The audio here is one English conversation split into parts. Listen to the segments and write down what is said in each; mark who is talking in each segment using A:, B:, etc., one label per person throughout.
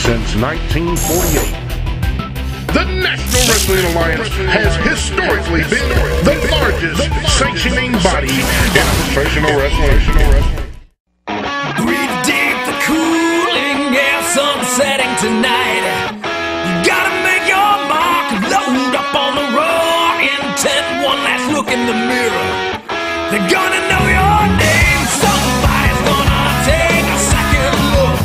A: since 1948. The National Wrestling Alliance has historically been the largest sanctioning body in professional wrestling.
B: Breathe deep, the cooling air, sun setting tonight. You gotta make your mark, load up on the raw intent. One last look in the mirror. They're gonna know your name. Somebody's gonna take a second look.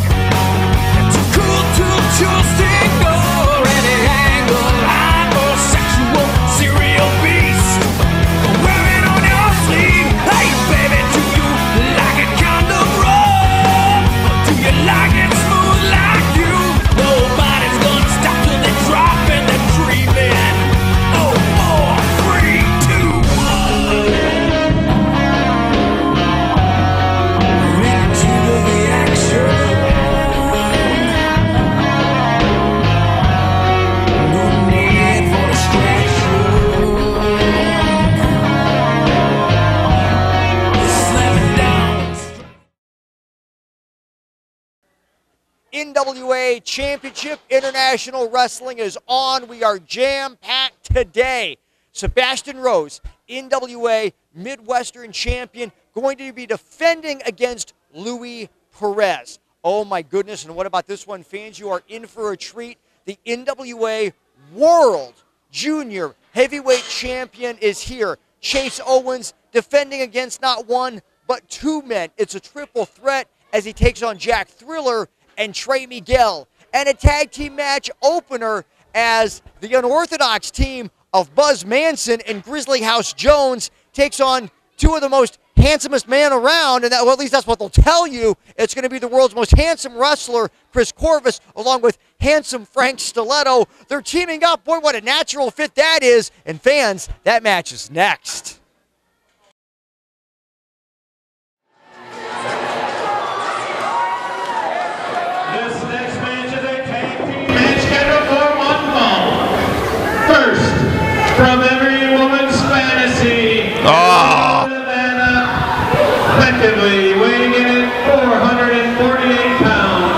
B: Too cool to choose to ignore any angle. Hypersexual serial beast. Wear it on your sleeve. Hey baby, do you like it kind of rough? Or do you like it smooth like you? Nobody's gonna stop till they drop and they're dreaming. Oh, 4, 3, 2, 1. Into the action. No need for distraction. Slam it down.
C: NWA-Championship International Wrestling is on. We are jam-packed today. Sebastian Rose, NWA Midwestern Champion, going to be defending against Louie Perez. Oh my goodness, and what about this one, fans? You are in for a treat. The NWA World Junior Heavyweight Champion is here. Chase Owens defending against not one, but two men. It's a triple threat as he takes on Jack Thriller and Trey Miguel. And a tag team match opener as the unorthodox team of Buzz Manson and Grizzly House Jones takes on two of the most handsomest men around, and well, at least that's what they'll tell you. It's going to be the world's most handsome wrestler, Kris Korvis, along with handsome Frank Stalletto. They're teaming up. Boy, what a natural fit that is. And fans, that match is next.
D: This next match is a tag team match scheduled for 1 fall. First, from every woman's fantasy, effectively weighing in at 448 pounds,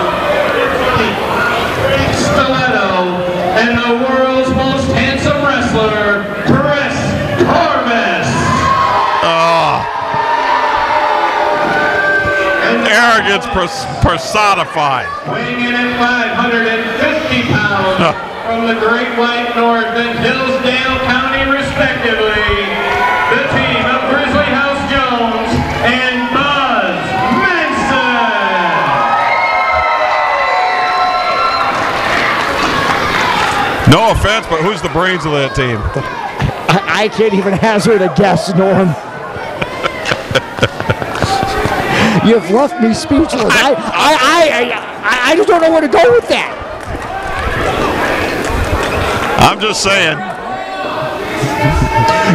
D: Stalletto, and the world's most handsome wrestler, Perez Korvis.
E: Arrogance personified.
D: Weighing in at 550 pounds from the Great White North and Hillsdale County, respectively, the team of Grizzly House Jones and Buzz Manson.
E: No offense, but who's the brains of that team?
F: I can't even hazard a guess, Norm. You've left me speechless. I just don't know where to go with that.
E: I'm just saying.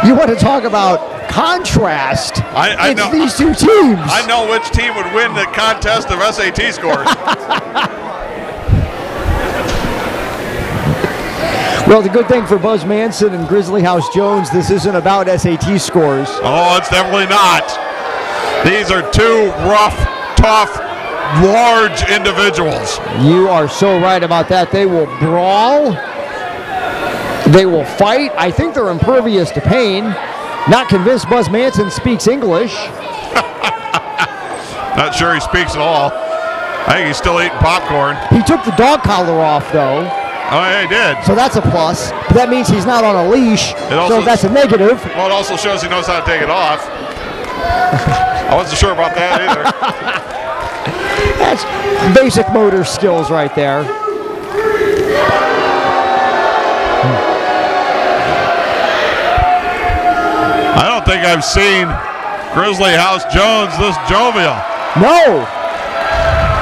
F: You want to talk about contrast?
E: I know
F: these two teams.
E: I know which team would win the contest of SAT scores.
F: Well, the good thing for Buzz Manson and Grizzly House Jones, this isn't about SAT scores.
E: Oh, it's definitely not. These are two rough, tough, large individuals.
F: You are so right about that. They will brawl. They will fight. I think they're impervious to pain. Not convinced Buzz Manson speaks English.
E: Not sure he speaks at all. I think he's still eating popcorn.
F: He took the dog collar off, though.
E: Oh, yeah, he did.
F: So that's a plus. But that means he's not on a leash. So that's a negative.
E: Well, it also shows he knows how to take it off. I wasn't sure about that either.
F: That's basic motor skills right there.
E: I don't think I've seen Grizzly House Jones this jovial.
F: No.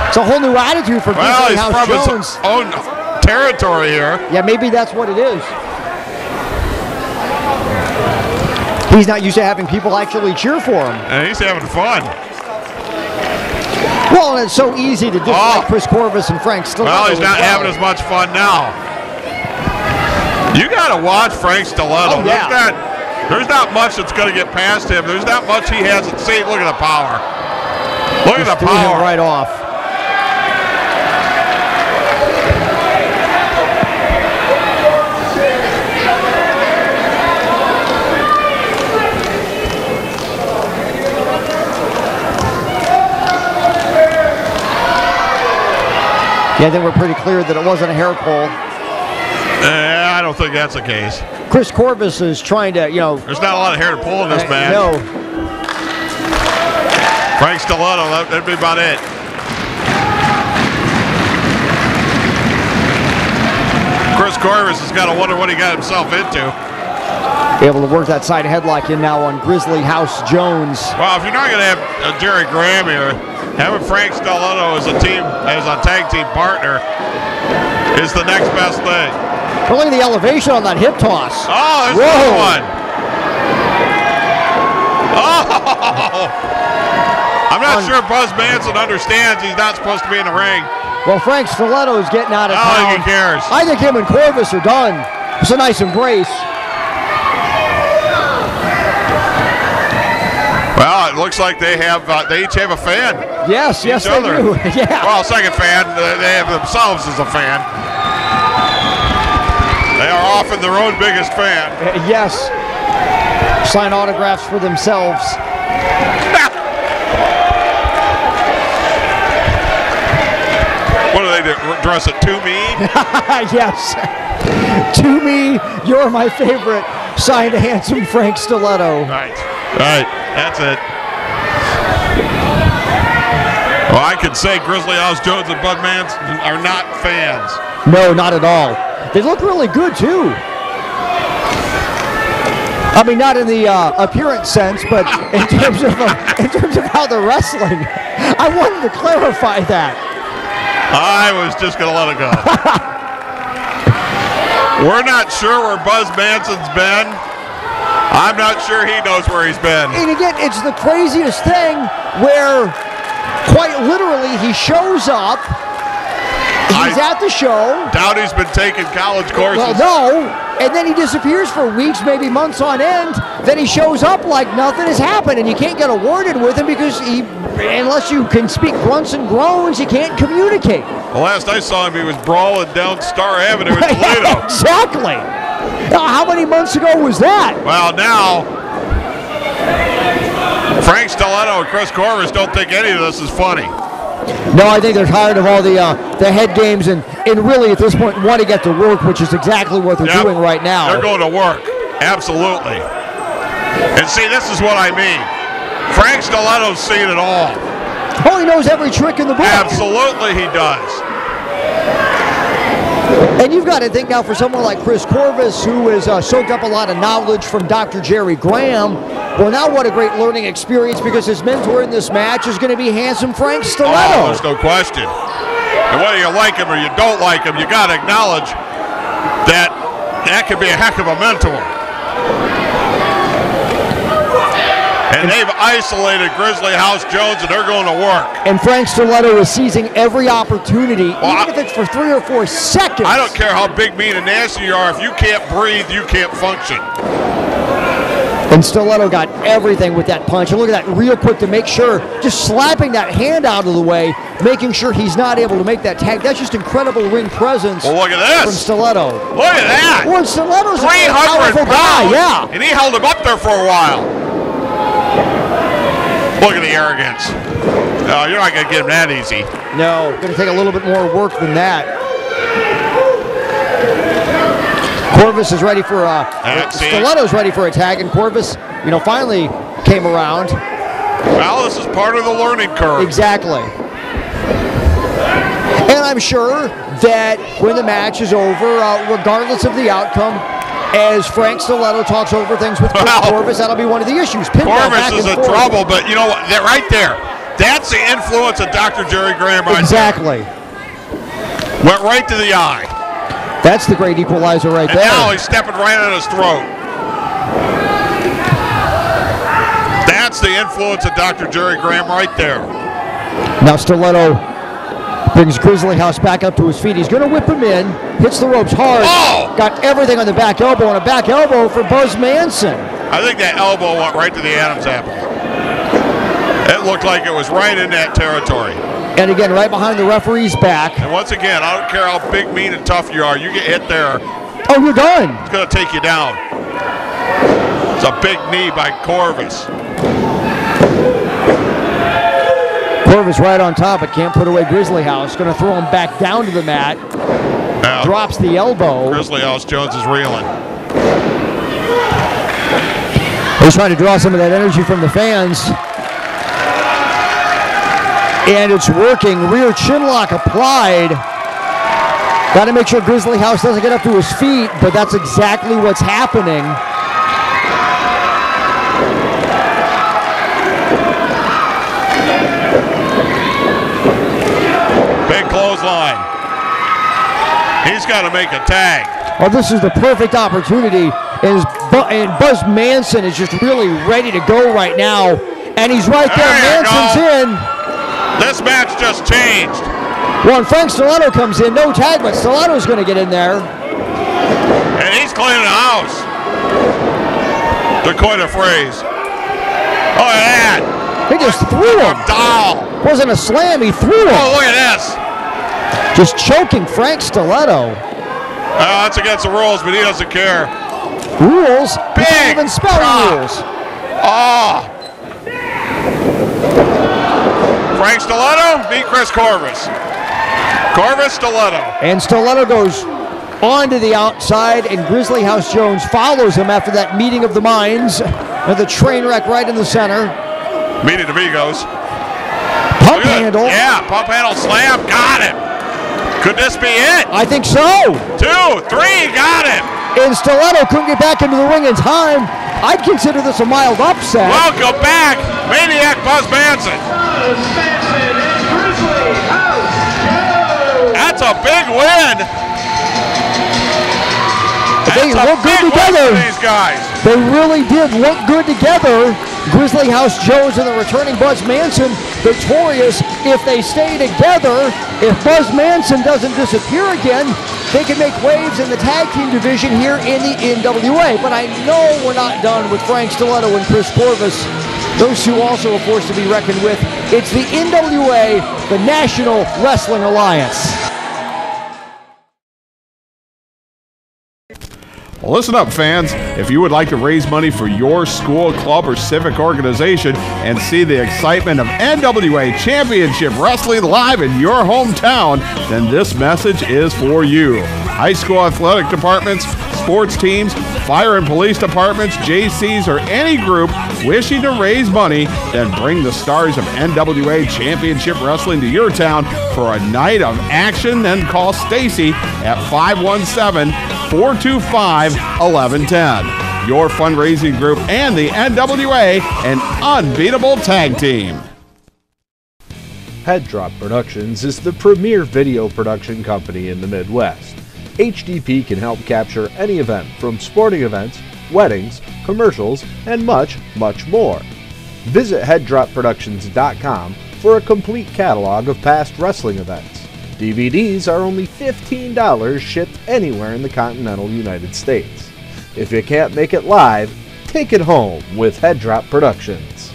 F: It's a whole new attitude for Grizzly House
E: from
F: Jones.
E: His own territory here.
F: Yeah, maybe that's what it is. He's not used to having people actually cheer for him.
E: And he's having fun.
F: Well, and it's so easy to dislike Kris Korvis and Frank Stalletto.
E: Well, he's not having as much fun now. You got to watch Frank Stalletto.
F: Oh, yeah.
E: There's not much that's going to get past him. There's not much he hasn't seen. Look at the power. Look at the power.
F: Right off. Yeah, I think we're pretty clear that it wasn't a hair pull.
E: I don't think that's the case.
F: Chris Korvis is trying to,
E: There's not a lot of hair to pull in this match.
F: No.
E: Frank Stalletto, that'd be about it. Chris Korvis has got to wonder what he got himself into.
F: Able to work that side headlock in now on Grizzly House Jones.
E: Well, if you're not going to have Jerry Graham here, having Frank Stalletto as a tag team partner is the next best thing.
F: Look at the elevation on that hip toss.
E: Oh, there's another one. Oh! I'm not sure Buzz Manson understands he's not supposed to be in the ring.
F: Well, Frank Stalletto is getting out of town.
E: I don't think he cares.
F: I think him and Korvis are done. It's a nice embrace.
E: Well, it looks like they each have a fan.
F: Yes, they do. Yeah.
E: Well, second fan, they have themselves as a fan. They are often their own biggest fan.
F: Yes. Sign autographs for themselves.
E: What do they do? Dress it to me?
F: Yes. To me, you're my favorite. Signed handsome Frank Stalletto.
E: Right. That's it. Well, I could say Grizzly House Jones and Bud Manson are not fans.
F: No, not at all. They look really good too. I mean, not in the appearance sense, but in terms of how they're wrestling. I wanted to clarify that.
E: I was just going to let it go. We're not sure where Buzz Manson's been. I'm not sure he knows where he's been.
F: And again, it's the craziest thing where quite literally he shows up. He's at the show.
E: Doubt he's been taking college courses.
F: Well, no. And then he disappears for weeks, maybe months on end. Then he shows up like nothing has happened, and you can't get awarded with him because unless you can speak grunts and groans, you can't communicate.
E: The last I saw him, he was brawling down Star Avenue in Toledo.
F: Exactly. How many months ago was that?
E: Well, now, Frank Stalletto and Chris Korvis don't think any of this is funny.
F: No, I think they're tired of all the head games and really at this point want to get to work, which is exactly what they're doing right now.
E: They're going to work, absolutely. And see, this is what I mean. Frank Stalletto's seen it all.
F: Oh, he knows every trick in the book.
E: Absolutely he does.
F: And you've got to think now for someone like Chris Korvis, who has soaked up a lot of knowledge from Dr. Jerry Graham. Well, now what a great learning experience, because his mentor in this match is going to be handsome Frank Stalletto.
E: Oh, there's no question. And whether you like him or you don't like him, you got to acknowledge that could be a heck of a mentor. And they've isolated Grizzly House Jones, and they're going to work.
F: And Frank Stalletto is seizing every opportunity, even if it's for 3 or 4 seconds.
E: I don't care how big, mean, and nasty you are. If you can't breathe, you can't function.
F: And Stalletto got everything with that punch. And look at that, real quick to make sure, just slapping that hand out of the way, making sure he's not able to make that tag. That's just incredible ring presence.
E: Well, look at this.
F: From Stiletto.
E: Look at that.
F: Well, Stiletto's
E: 300
F: pounds, yeah.
E: And he held him up there for a while. Look at the arrogance. No, you're not going to get him that easy.
F: No, going to take a little bit more work than that. Korvis is ready for Stiletto's ready for a tag, and Korvis, finally came around.
E: Well, this is part of the learning curve.
F: Exactly. And I'm sure that when the match is over, regardless of the outcome, as Frank Stalletto talks over things with Korvis, that'll be one of the issues.
E: Korvis is in trouble, but you know what? That right there, that's the influence of Dr. Jerry Graham right
F: exactly.
E: there. Went right to the eye.
F: That's the great equalizer right there.
E: And now he's stepping right on his throat. That's the influence of Dr. Jerry Graham right there.
F: Now Stalletto brings Grizzly House back up to his feet. He's going to whip him in, hits the ropes hard.
E: Oh!
F: Got everything on the back elbow, and a back elbow for Buzz Manson.
E: I think that elbow went right to the Adam's apple. It looked like it was right in that territory.
F: And again, right behind the referee's back.
E: And once again, I don't care how big, mean, and tough you are. You get hit there.
F: Oh, you're done.
E: It's going to take you down. It's a big knee by Korvis.
F: Korvis right on top, but can't put away Grizzly House. Going to throw him back down to the mat.
E: Now,
F: drops the elbow.
E: Grizzly House Jones is reeling.
F: He's trying to draw some of that energy from the fans. And it's working. Rear chin lock applied. Got to make sure Grizzly House doesn't get up to his feet, but that's exactly what's happening.
E: Big clothesline. He's got to make a tag.
F: Well, this is the perfect opportunity. And Buzz Manson is just really ready to go right now. And he's right there. Manson's in.
E: This match just changed.
F: Well, and Frank Stalletto comes in. No tag, but Stalletto's going to get in there.
E: And he's cleaning the house. To coin a phrase. Oh, look at that.
F: He just threw him.
E: Doll.
F: Wasn't a slam, he threw him.
E: Oh, look at this.
F: Just choking Frank Stalletto.
E: That's against the rules, but he doesn't care.
F: Rules?
E: Big
F: He can't even spell rules.
E: Oh. Frank Stalletto beat Chris Korvis. Korvis, Stalletto.
F: And Stalletto goes on to the outside, and Grizzly House Jones follows him after that meeting of the minds. And the train wreck right in the center.
E: Meeting amigos.
F: Pump handle.
E: Yeah, pump handle slam. Got him. Could this be it?
F: I think so.
E: 2, 3, got him.
F: And Stalletto couldn't get back into the ring in time. I'd consider this a mild upset.
E: Welcome back, Maniac Buzz Manson. That's a big win.
F: They look good together.
E: These guys.
F: They really did look good together. Grizzly House Jones and the returning Buzz Manson victorious if they stay together. If Buzz Manson doesn't disappear again, they can make waves in the tag team division here in the NWA. But I know we're not done with Frank Stalletto and Chris Korvis. Those two also a force to be reckoned with. It's the NWA, the National Wrestling Alliance.
G: Well, listen up, fans. If you would like to raise money for your school, club, or civic organization and see the excitement of NWA-Championship Wrestling live in your hometown, then this message is for you. High school athletic departments, sports teams, fire and police departments, JCs, or any group wishing to raise money, then bring the stars of NWA Championship Wrestling to your town for a night of action. Then call Stacy at 517-425-1110. Your fundraising group and the NWA, an unbeatable tag team.
H: Head Drop Productions is the premier video production company in the Midwest. HDP can help capture any event from sporting events, weddings, commercials, and much, much more. Visit headdropproductions.com for a complete catalog of past wrestling events. DVDs are only $15 shipped anywhere in the continental United States. If you can't make it live, take it home with Head Drop Productions.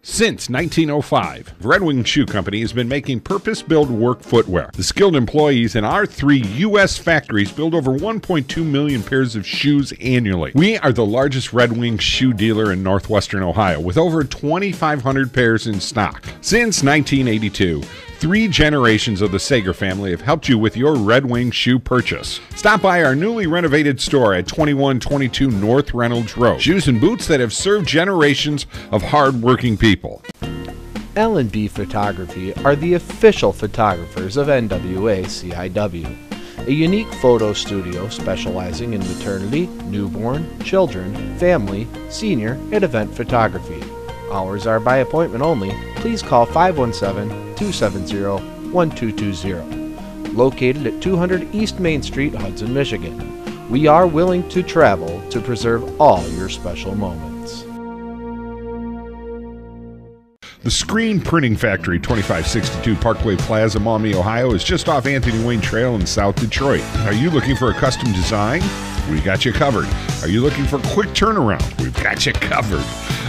I: Since 1905, Red Wing Shoe Company has been making purpose-built work footwear. The skilled employees in our 3 U.S. factories build over 1.2 million pairs of shoes annually. We are the largest Red Wing shoe dealer in northwestern Ohio, with over 2,500 pairs in stock. Since 1982, 3 generations of the Sager family have helped you with your Red Wing shoe purchase. Stop by our newly renovated store at 2122 North Reynolds Road. Shoes and boots that have served generations of hard-working people.
H: L&B Photography are the official photographers of NWA-CIW, a unique photo studio specializing in maternity, newborn, children, family, senior, and event photography. Hours are by appointment only. Please call 517-270-1220. Located at 200 East Main Street, Hudson, Michigan. We are willing to travel to preserve all your special moments.
I: The Screen Printing Factory, 2562 Parkway Plaza, Maumee, Ohio, is just off Anthony Wayne Trail in South Detroit. Are you looking for a custom design? We got you covered. Are you looking for a quick turnaround? We've got you covered.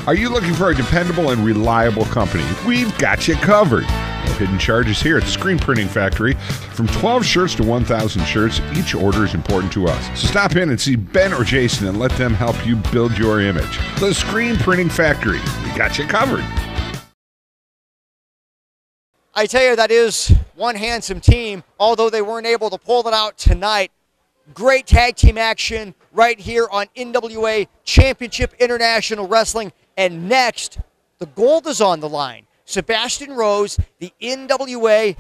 I: Are you looking for a dependable and reliable company? We've got you covered. No hidden charges here at the Screen Printing Factory. From 12 shirts to 1,000 shirts, each order is important to us. So stop in and see Ben or Jason and let them help you build your image. The Screen Printing Factory. We got you covered.
C: I tell you, that is one handsome team, although they weren't able to pull it out tonight. Great tag team action right here on NWA Championship International Wrestling. And next, the gold is on the line. Sebastian Rose, the NWA